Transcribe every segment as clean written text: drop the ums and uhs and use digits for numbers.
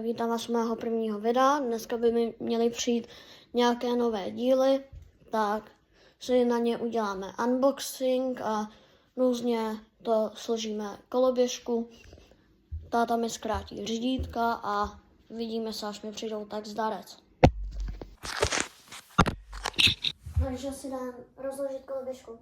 Vítám vás u mého prvního videa. Dneska by mi měly přijít nějaké nové díly, tak si na ně uděláme unboxing a různě to složíme koloběžku. Táta mi zkrátí řídítka a vidíme se, až mi přijdou tak zdarec. Takže si dám rozložit koloběžku.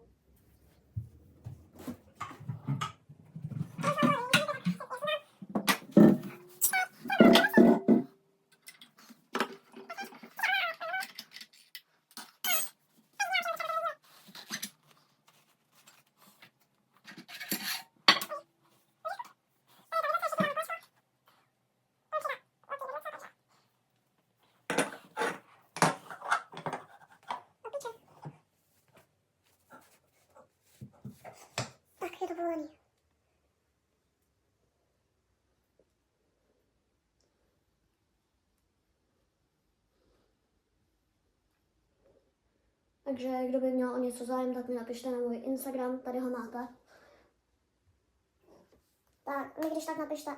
Tak, je to povolený. Takže kdo by měl o něco zájem, tak mi napište na můj Instagram, tady ho máte. Tak mi když tak napište.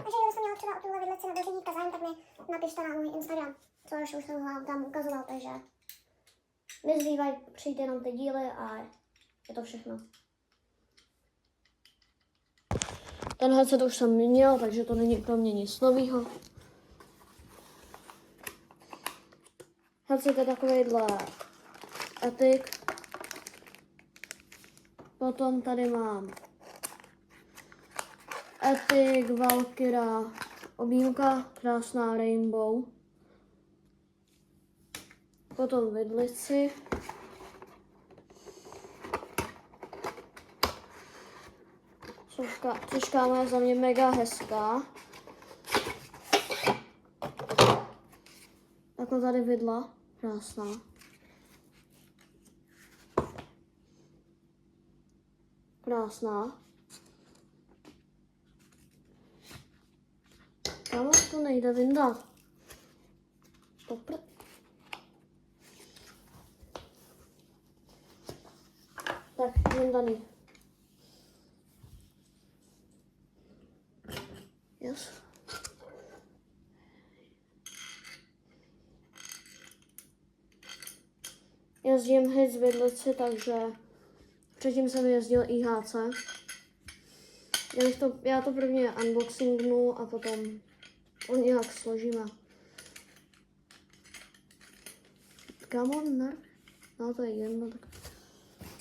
Takže kdybyste měl třeba o tuhle vidlici nebo řídítka zájem, tak mi napište na můj Instagram, což už jsem vám tam ukazoval, takže nezbývají přijít jenom ty díly a je to všechno. Ten headset už jsem měl, takže to není pro mě nic nového. Headset je takovejhle Etik. Potom tady mám Etik, Valkyra, objímka, krásná Rainbow. Potom vidlici. Cožka je za mě mega hezká. Takhle tady vidla, krásná. Krásná. Kámo, to nejde vyndat. Tak, vyndaný. Yes. Jezdím hit z vidlici, takže předtím jsem jezdil IHC. Já to prvně unboxingnu a potom to nějak složíme. Come on, ne? No to je jedno. Tak.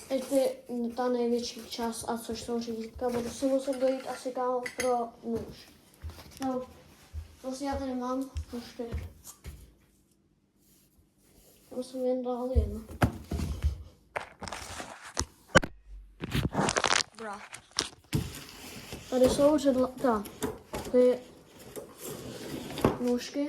Teď je ta největší část, a což jsou řídítka, budu si muset dojít asi kámo pro nůž. No, vlastně já tady mám nůžky. Já jsem jen dal jedno. Bra. Tady jsou ty nůžky.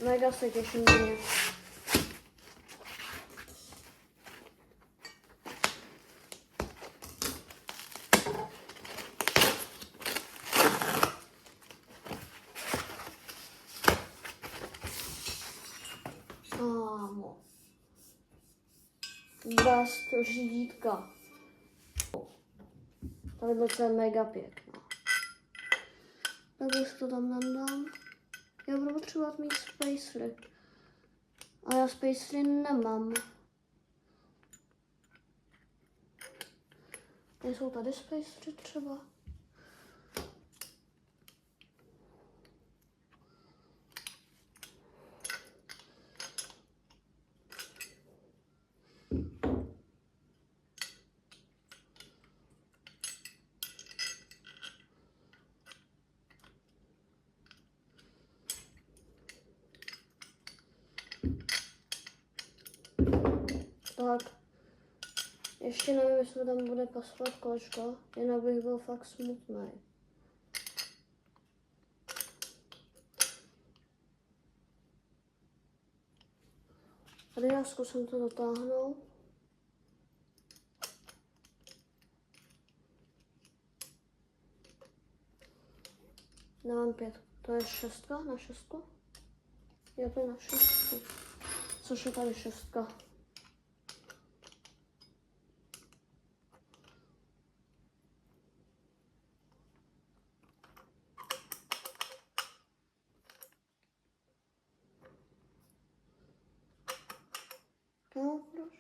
Mega se těším na ně. Ámo. Drast řídítka. Ta vidlice je mega pěkná. Tak už to tam nandám. Já budu potřebovat mít Space Free. A já Space Free nemám. Jsou tady Space Free třeba? Tak. Ještě nevím, jestli tam bude pasovat kolečko, jinak bych byl fakt smutný. Tady já zkusím to dotáhnout. Nemám 5. To je 6 na 6. Jo, to je na 6. Což je tady 6. No, proč?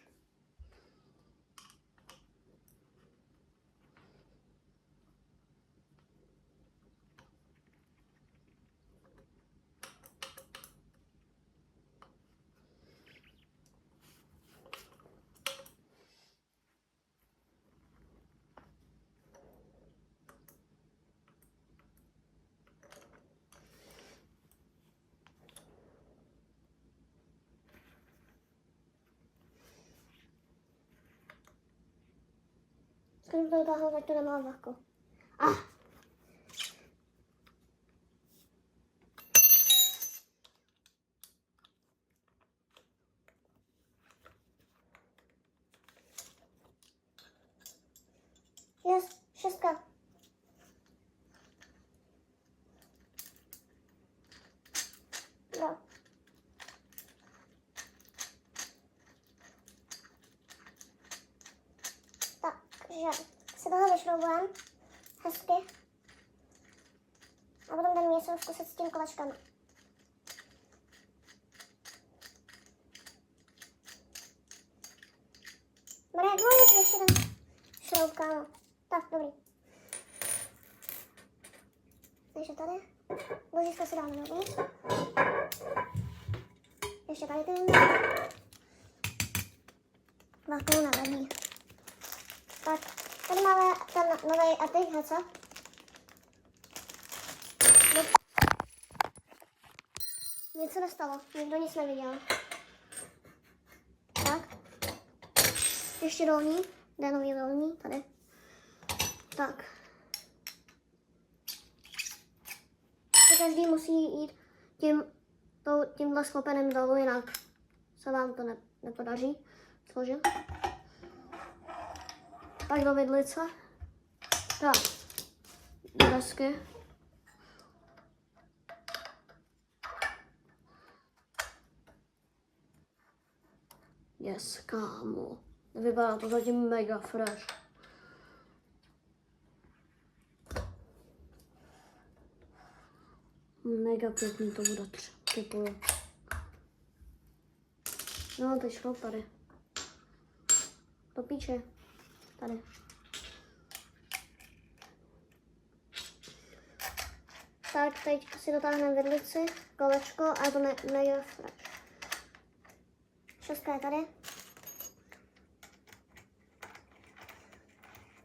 Zkusím to dotáhnout, ať to nemám lehko. Yes, 6. No. Takže se tohle vyšroubujeme hezky a potom jdeme něco zkusit s tím kolečkami. Bude důležitý ještě ten šroub, kámo. Tak, dobrý. Takže tady ložisko si dáme dovnitř. Ještě tady ty. Vláknu na zadní. Tak, tady máme ten nový artik, headset. Nic se nestalo, nikdo nic neviděl. Tak. Ještě dolní, jde nový dolní, tady. Tak. To každý musí jít tímhle sklopenem dolů, jinak se vám to nepodaří složit. Tak do vidlice. Tak. Do desky. Yes, kámo. Vypadá to zatím mega fresh. Mega pěkný to bude typuju. No, teď šroub tady. Do píče. Tady. Tak, teď si dotáhneme vidlici, kolečko a je to mega fresh. 6 je tady.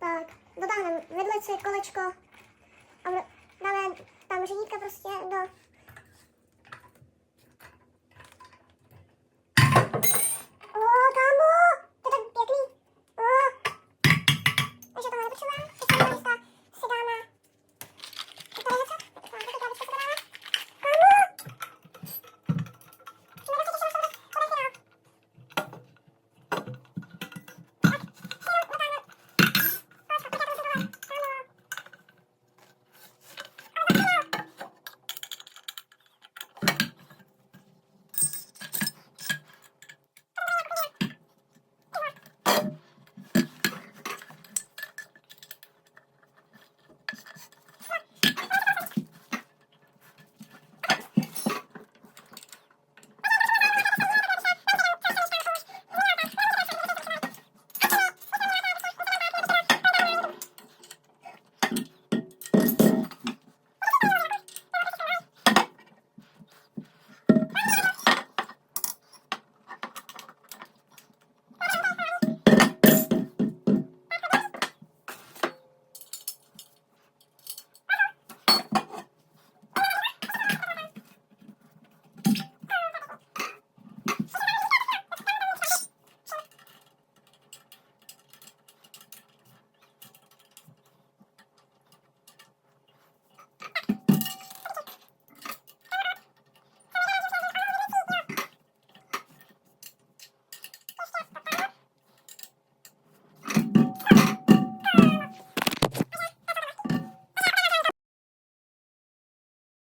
Tak, dotáhneme vidlici, kolečko a dáme tam řídítka prostě do